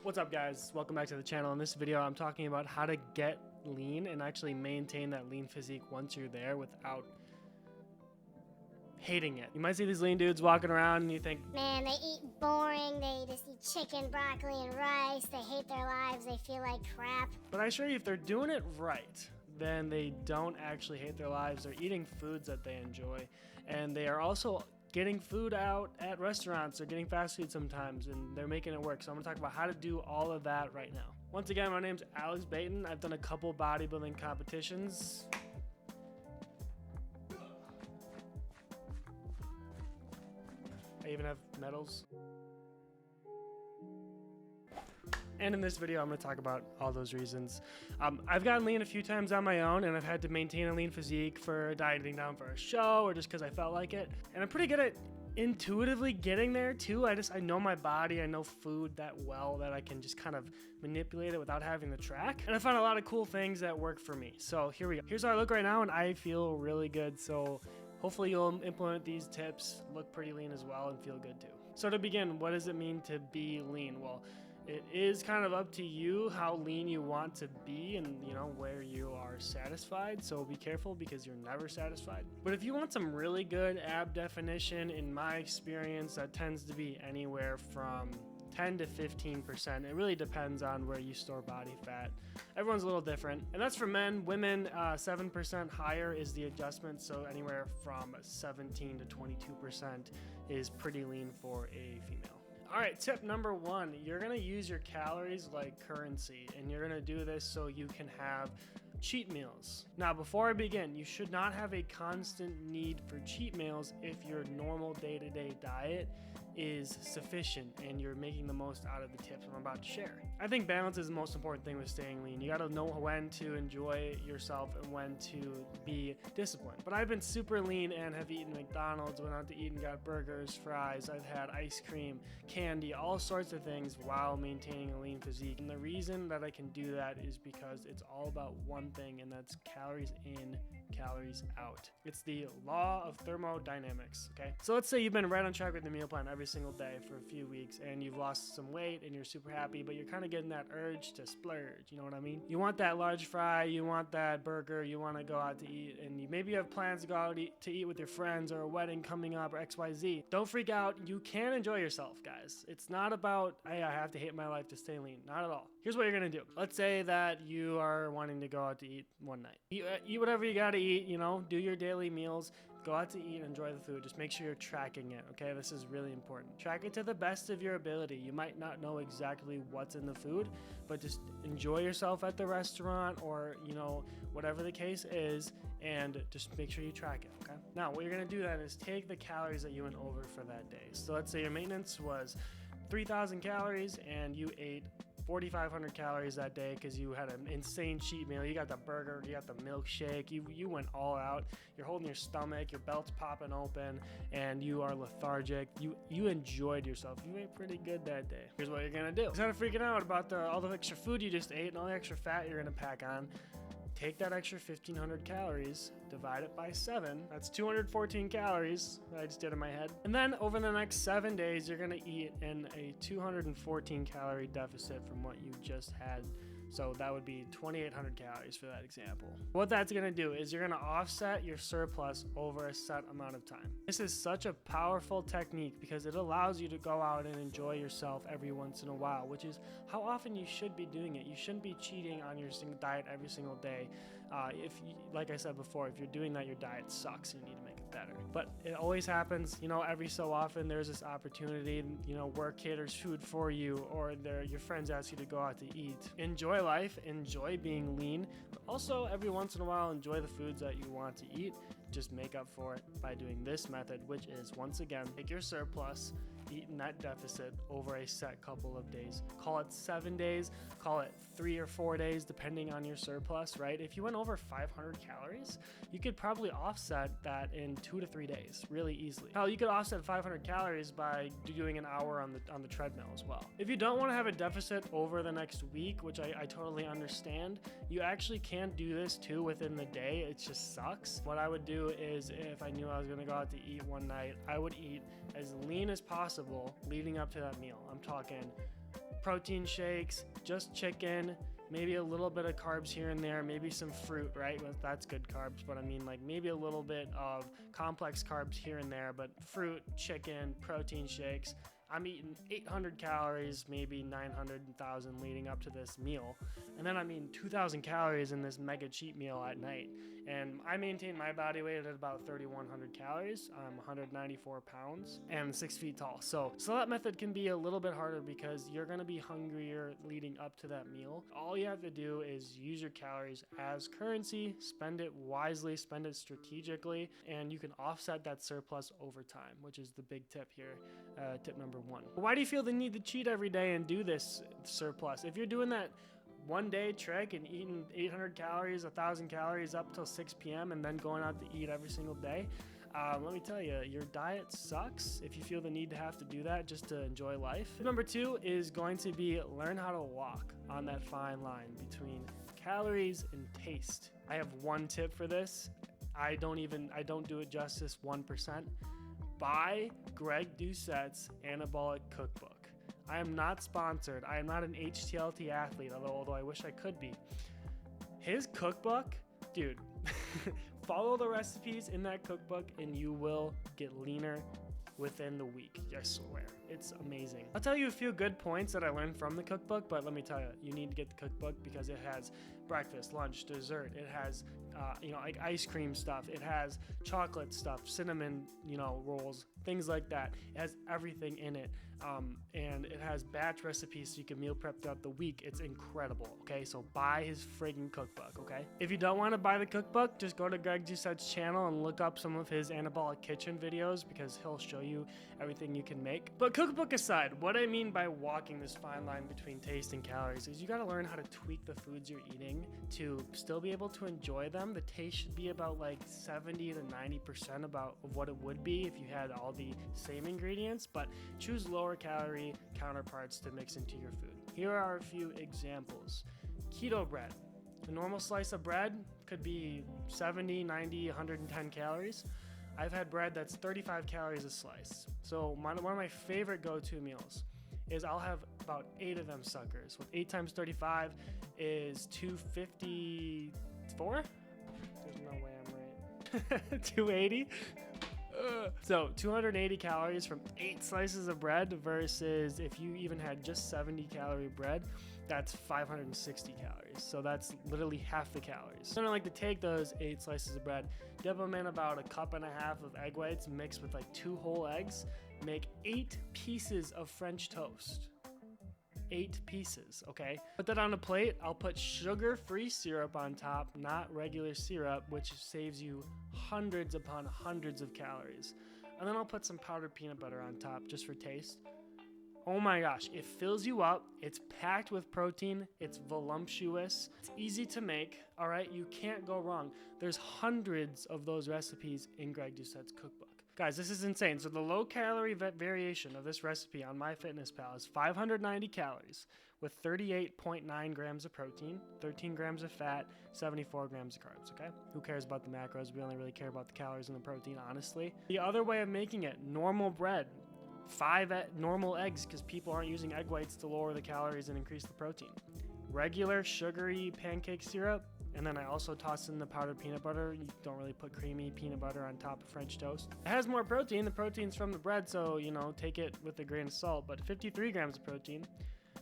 What's up, guys? Welcome back to the channel. In this video I'm talking about how to get lean and actually maintain that lean physique once you're there without hating it. You might see these lean dudes walking around and you think, man, they eat boring, they just eat chicken, broccoli, and rice, they hate their lives, they feel like crap. but I assure you, if they're doing it right, then they don't actually hate their lives. They're eating foods that they enjoy, and they are also getting food out at restaurants. They're getting fast food sometimes, and they're making it work. So I'm gonna talk about how to do all of that right now. Once again, my name's Alex Baton. I've done a couple bodybuilding competitions. I even have medals. And in this video, I'm going to talk about all those reasons. I've gotten lean a few times on my own, and I've had to maintain a lean physique for dieting down for a show or just because I felt like it. And I'm pretty good at intuitively getting there too. I know my body, I know food that well that I can just kind of manipulate it without having the track. And I found a lot of cool things that work for me. So here we go. Here's how I look right now, and I feel really good. So hopefully you'll implement these tips, look pretty lean as well, and feel good too. So to begin, what does it mean to be lean? Well, it is kind of up to you how lean you want to be and where you are satisfied. So be careful because you're never satisfied. But if you want some really good ab definition, in my experience, that tends to be anywhere from 10 to 15%. It really depends on where you store body fat. Everyone's a little different. And that's for men. Women, 7% higher is the adjustment. So anywhere from 17 to 22% is pretty lean for a female. All right, tip number one, you're gonna use your calories like currency, and you're gonna do this so you can have cheat meals. Now, before I begin, you should not have a constant need for cheat meals if your normal day-to-day diet is sufficient and you're making the most out of the tips I'm about to share. I think balance is the most important thing with staying lean. You gotta know when to enjoy yourself and when to be disciplined. But I've been super lean and have eaten McDonald's, went out to eat and got burgers, fries, I've had ice cream, candy, all sorts of things while maintaining a lean physique. And the reason that I can do that is because it's all about one thing, and that's calories in, calories out. It's the law of thermodynamics, okay? So let's say you've been right on track with the meal plan every single day for a few weeks, and you've lost some weight and you're super happy, but you're kind of getting that urge to splurge, you know what I mean? You want that large fry, you want that burger, you want to go out to eat, and maybe you have plans to go out to eat with your friends, or a wedding coming up, or XYZ. Don't freak out. You can enjoy yourself, guys. It's not about, hey, I have to hate my life to stay lean. Not at all. Here's what you're gonna do. Let's say that you are wanting to go out to eat one night. Eat whatever you gotta eat, do your daily meals. Go out to eat, enjoy the food. Just make sure you're tracking it, okay? This is really important. Track it to the best of your ability. You might not know exactly what's in the food, but just enjoy yourself at the restaurant, or, whatever the case is, and just make sure you track it, okay? Now, what you're gonna do then is take the calories that you went over for that day. So let's say your maintenance was 3,000 calories and you ate 4,500 calories that day because you had an insane cheat meal. You got the burger, you got the milkshake, you went all out. You're holding your stomach, your belt's popping open, and you are lethargic. You enjoyed yourself. You ate pretty good that day. Here's what you're gonna do. Instead of freaking out about all the extra food you just ate and all the extra fat you're gonna pack on, take that extra 1,500 calories, divide it by 7. That's 214 calories that I just did in my head. And then over the next 7 days, you're gonna eat in a 214 calorie deficit from what you just had. So that would be 2,800 calories for that example. What that's gonna do is you're gonna offset your surplus over a set amount of time. This is such a powerful technique because it allows you to go out and enjoy yourself every once in a while, which is how often you should be doing it. You shouldn't be cheating on your diet every single day. Like I said before, if you're doing that, your diet sucks. You need to make it better. But it always happens, every so often there's this opportunity, work caters food for you, or your friends ask you to go out to eat. Enjoy life, enjoy being lean, but also every once in a while enjoy the foods that you want to eat. Just make up for it by doing this method, which is, once again, take your surplus, eat in that deficit over a set couple of days. Call it 7 days, call it 3 or 4 days, depending on your surplus, right? If you went over 500 calories, you could probably offset that in 2 to 3 days really easily. Hell, you could offset 500 calories by doing an hour on the treadmill as well. If you don't want to have a deficit over the next week, which I totally understand, you actually can do this too within the day. It just sucks. What I would do is, if I knew I was going to go out to eat one night, I would eat as lean as possible leading up to that meal. I'm talking protein shakes, just chicken, maybe a little bit of carbs here and there, maybe some fruit, right? Well, that's good carbs, but I mean like maybe a little bit of complex carbs here and there, but fruit, chicken, protein shakes. I'm eating 800 calories, maybe 900,000 leading up to this meal. And then I'm eating 2,000 calories in this mega cheat meal at night. And I maintain my body weight at about 3,100 calories. I'm 194 pounds and 6 feet tall. So that method can be a little bit harder because you're going to be hungrier leading up to that meal. All you have to do is use your calories as currency, spend it wisely, spend it strategically, and you can offset that surplus over time, which is the big tip here, tip number 1. Why do you feel the need to cheat every day and do this surplus? If you're doing that one day trick and eating 800 calories, 1,000 calories up till 6 p.m. and then going out to eat every single day, let me tell you, your diet sucks if you feel the need to have to do that just to enjoy life. Number 2 is going to be learn how to walk on that fine line between calories and taste. I have one tip for this. I don't do it justice 1%. Buy Greg Doucette's Anabolic Cookbook. I am not sponsored. I am not an HTLT athlete, although I wish I could be. His cookbook, dude, follow the recipes in that cookbook and you will get leaner within the week. I swear. It's amazing. I'll tell you a few good points that I learned from the cookbook, but let me tell you, you need to get the cookbook because it has breakfast, lunch, dessert. It has, like ice cream stuff. It has chocolate stuff, cinnamon, rolls, things like that. It has everything in it. And it has batch recipes so you can meal prep throughout the week. It's incredible, okay? So buy his friggin' cookbook, okay? If you don't want to buy the cookbook, just go to Greg Doucette's channel and look up some of his anabolic kitchen videos because he'll show you everything you can make. But cookbook aside, what I mean by walking this fine line between taste and calories is you got to learn how to tweak the foods you're eating to still be able to enjoy them. The taste should be about like 70 to 90% of what it would be if you had all the same ingredients, but choose lower calorie counterparts to mix into your food. Here are a few examples. Keto bread. A normal slice of bread could be 70, 90, 110 calories. I've had bread that's 35 calories a slice. So one of my favorite go-to meals is I'll have about 8 of them suckers. With 8 times 35 is 254? There's no way I'm right. 280? So 280 calories from 8 slices of bread versus if you even had just 70 calorie bread, that's 560 calories. So that's literally half the calories. So I like to take those 8 slices of bread, dip them in about 1.5 cups of egg whites mixed with like 2 whole eggs, make 8 pieces of French toast. 8 pieces, okay? Put that on a plate. I'll put sugar-free syrup on top, not regular syrup, which saves you hundreds upon hundreds of calories. And then I'll put some powdered peanut butter on top just for taste. Oh my gosh, it fills you up. It's packed with protein. It's voluptuous. It's easy to make, all right? You can't go wrong. There's hundreds of those recipes in Greg Doucette's cookbook. Guys, this is insane. So the low-calorie variation of this recipe on MyFitnessPal is 590 calories with 38.9 grams of protein, 13 grams of fat, 74 grams of carbs, okay? Who cares about the macros? We only really care about the calories and the protein, honestly. The other way of making it, normal bread, 5 normal eggs because people aren't using egg whites to lower the calories and increase the protein. Regular sugary pancake syrup, and then I also toss in the powdered peanut butter. You don't really put creamy peanut butter on top of French toast. It has more protein. The protein's from the bread, so, take it with a grain of salt. But 53 grams of protein.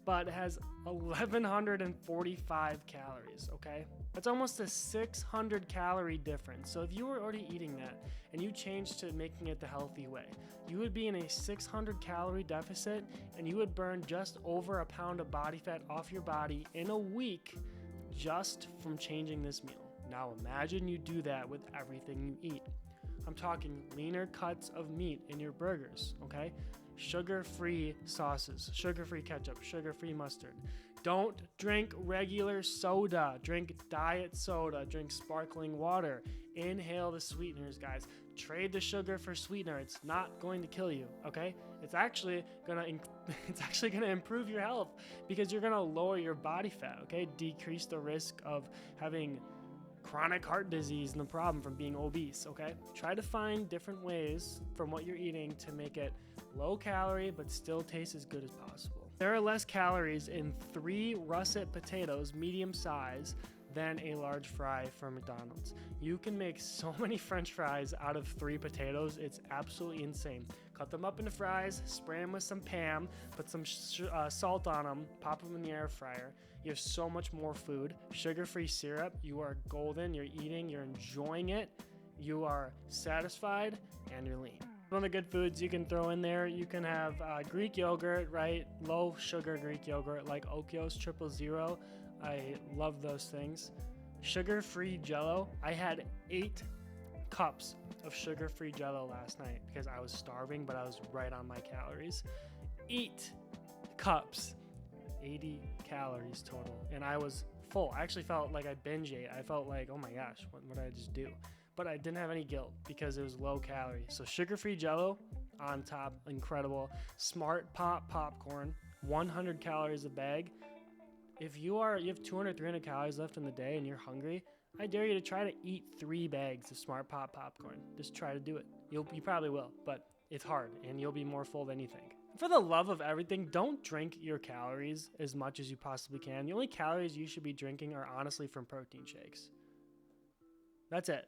But it has 1,145 calories, okay? That's almost a 600 calorie difference. So if you were already eating that and you changed to making it the healthy way, you would be in a 600 calorie deficit and you would burn just over a pound of body fat off your body in a week just from changing this meal. Now imagine you do that with everything you eat. I'm talking leaner cuts of meat in your burgers, okay? Sugar-free sauces, sugar-free ketchup, sugar-free mustard. Don't drink regular soda. Drink diet soda. Drink sparkling water. Inhale the sweeteners, guys. Trade the sugar for sweetener. It's not going to kill you, okay? It's actually gonna improve your health because you're gonna lower your body fat, okay? Decrease the risk of having chronic heart disease and the problem from being obese, okay? Try to find different ways from what you're eating to make it low calorie but still taste as good as possible. There are less calories in 3 russet potatoes, medium size, than a large fry from McDonald's. You can make so many French fries out of 3 potatoes. It's absolutely insane. Cut them up into fries, spray them with some Pam, put some salt on them, pop them in the air fryer. You have so much more food. Sugar-free syrup. You are golden. You're eating. You're enjoying it. You are satisfied, and you're lean. One of the good foods you can throw in there, you can have Greek yogurt, right? Low sugar Greek yogurt like Okios 000. I love those things. Sugar-free Jello. I had 8 cups of sugar-free Jello last night because I was starving, but I was right on my calories. 8 cups, 80 calories total, and I was full. I actually felt like I binge ate. I felt like, oh my gosh, what did I just do? But I didn't have any guilt because it was low calorie. So sugar-free Jello on top, incredible. Smart Pop popcorn, 100 calories a bag. If you have 200, 300 calories left in the day and you're hungry, I dare you to try to eat 3 bags of Smart Pop popcorn. Just try to do it. You probably will, but it's hard and you'll be more full than you think. For the love of everything, don't drink your calories as much as you possibly can. The only calories you should be drinking are honestly from protein shakes. That's it.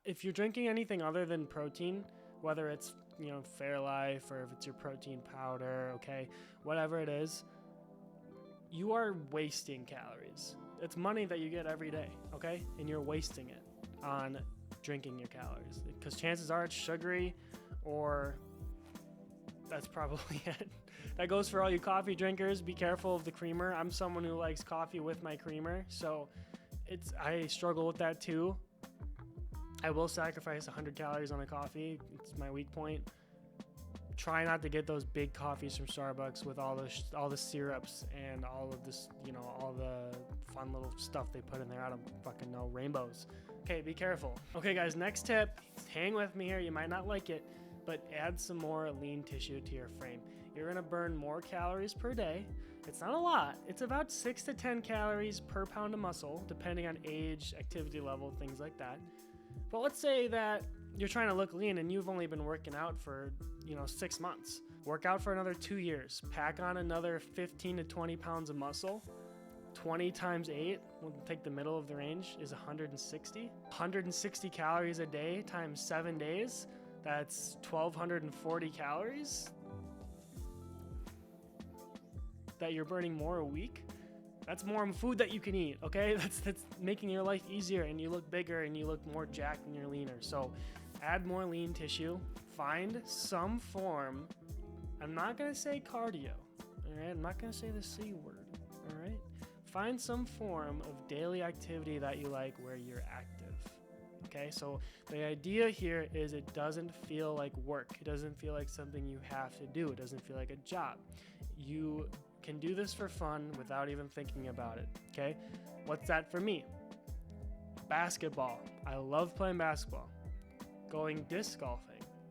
If you're drinking anything other than protein, whether it's, Fairlife or if it's your protein powder, okay, whatever it is, you are wasting calories. It's money that you get every day, okay? And you're wasting it on drinking your calories because chances are it's sugary or that's probably it. That goes for all you coffee drinkers. Be careful of the creamer. I'm someone who likes coffee with my creamer, so I struggle with that too. I will sacrifice 100 calories on a coffee. It's my weak point. Try not to get those big coffees from Starbucks with all the syrups and all of this, all the fun little stuff they put in there. I don't fucking know. Rainbows. Okay, be careful. Okay, guys, next tip. Hang with me here. You might not like it, but add some more lean tissue to your frame. You're going to burn more calories per day. It's not a lot. It's about 6 to 10 calories per pound of muscle, depending on age, activity level, things like that. But let's say that you're trying to look lean and you've only been working out for, 6 months. Work out for another 2 years. Pack on another 15 to 20 pounds of muscle. 20 times 8, we'll take the middle of the range, is 160. 160 calories a day times 7 days. That's 1,240 calories that you're burning more a week. That's more food that you can eat, okay? That's making your life easier and you look bigger and you look more jacked and you're leaner. So add more lean tissue. Find some form. I'm not going to say cardio, all right? I'm not going to say the C word, all right? Find some form of daily activity that you like where you're active, okay? So the idea here is it doesn't feel like work. It doesn't feel like something you have to do. It doesn't feel like a job. You can do this for fun without even thinking about it, okay? What's that for me? Basketball. I love playing basketball. Going disc golfing.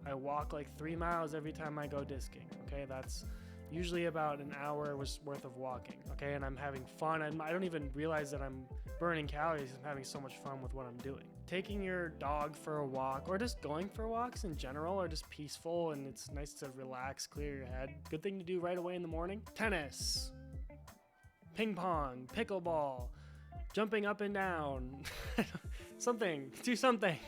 I walk like 3 miles every time I go discing, okay? That's usually about an hour worth of walking, okay? And I'm having fun. I don't even realize that I'm burning calories. I'm having so much fun with what I'm doing. Taking your dog for a walk or just going for walks in general are just peaceful and it's nice to relax, clear your head. Good thing to do right away in the morning. Tennis, ping pong, pickleball, jumping up and down, do something.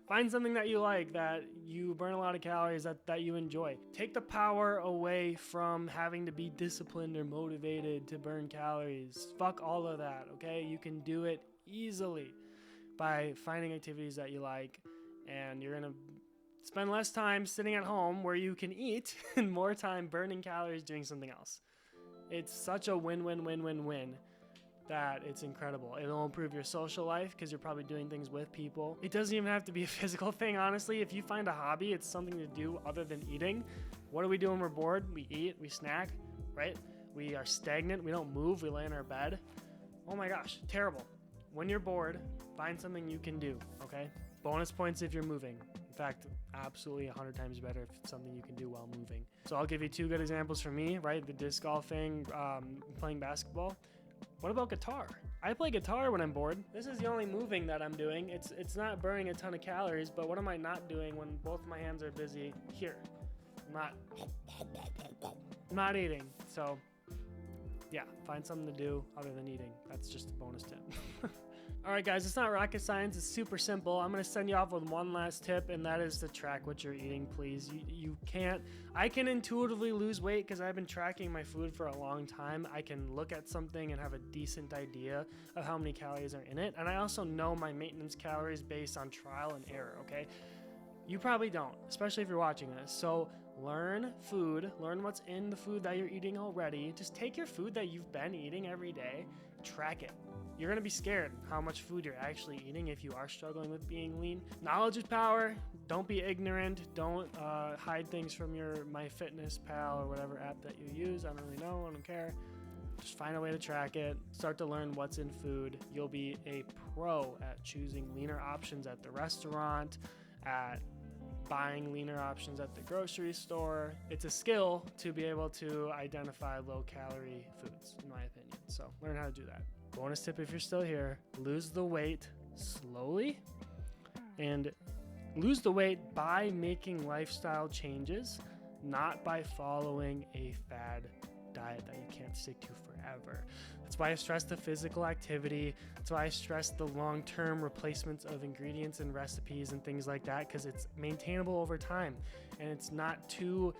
Find something that you like, that you burn a lot of calories, that you enjoy. Take the power away from having to be disciplined or motivated to burn calories. Fuck all of that, okay? You can do it easily by finding activities that you like, and you're gonna spend less time sitting at home where you can eat and more time burning calories doing something else. It's such a win-win-win-win-win that it's incredible. It'll improve your social life because you're probably doing things with people. It doesn't even have to be a physical thing, honestly. If you find a hobby, it's something to do other than eating. What do we do when we're bored? We eat, we snack, right? We are stagnant, we don't move, we lay in our bed. Oh my gosh, terrible. When you're bored, find something you can do, okay? Bonus points if you're moving. In fact, absolutely 100 times better if it's something you can do while moving. So I'll give you 2 good examples for me, right? The disc golfing, playing basketball. What about guitar? I play guitar when I'm bored. This is the only moving that I'm doing. It's not burning a ton of calories, but what am I not doing when both my hands are busy here? I'm not eating. So yeah, find something to do other than eating. That's just a bonus tip. All right, guys, it's not rocket science. It's super simple. I'm going to send you off with one last tip, and that is to track what you're eating, please. You can't. I can intuitively lose weight because I've been tracking my food for a long time. I can look at something and have a decent idea of how many calories are in it. And I also know my maintenance calories based on trial and error, okay? You probably don't, especially if you're watching this. So learn food, learn what's in the food that you're eating already. Just take your food that you've been eating every day, track it. You're gonna be scared how much food you're actually eating if you are struggling with being lean. Knowledge is power. Don't be ignorant. Don't hide things from your MyFitnessPal or whatever app that you use. I don't really know. I don't care. Just find a way to track it. Start to learn what's in food. You'll be a pro at choosing leaner options at the restaurant, at buying leaner options at the grocery store. It's a skill to be able to identify low-calorie foods, in my opinion. So learn how to do that. Bonus tip if you're still here, lose the weight slowly and lose the weight by making lifestyle changes, not by following a fad diet that you can't stick to forever. That's why I stress the physical activity. That's why I stress the long-term replacements of ingredients and recipes and things like that, because it's maintainable over time. And it's not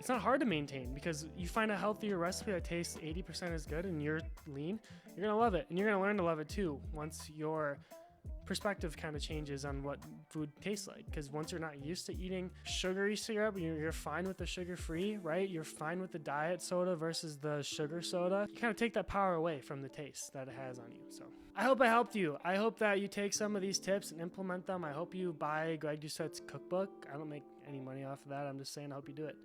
hard to maintain, because you find a healthier recipe that tastes 80% as good and you're lean, you're gonna love it. And you're gonna learn to love it too once your perspective kind of changes on what food tastes like. Because once you're not used to eating sugary syrup, you're fine with the sugar-free, right? You're fine with the diet soda versus the sugar soda. You kind of take that power away from the taste that it has on you. So I hope I helped you. I hope that you take some of these tips and implement them. I hope you buy Greg Doucette's cookbook. I don't make any money off of that. I'm just saying I hope you do it.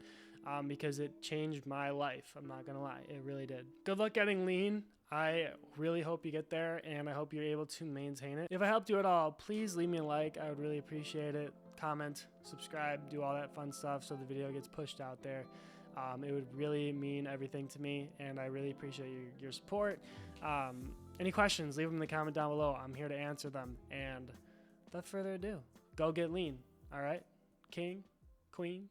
Because it changed my life. I'm not gonna lie, it really did. Good luck getting lean. I really hope you get there, and I hope you're able to maintain it. If I helped you at all, please leave me a like. I would really appreciate it. Comment, subscribe, do all that fun stuff so the video gets pushed out there. It would really mean everything to me, and I really appreciate your support. Any questions, leave them in the comment down below. I'm here to answer them. And without further ado, go get lean. All right? King, queen,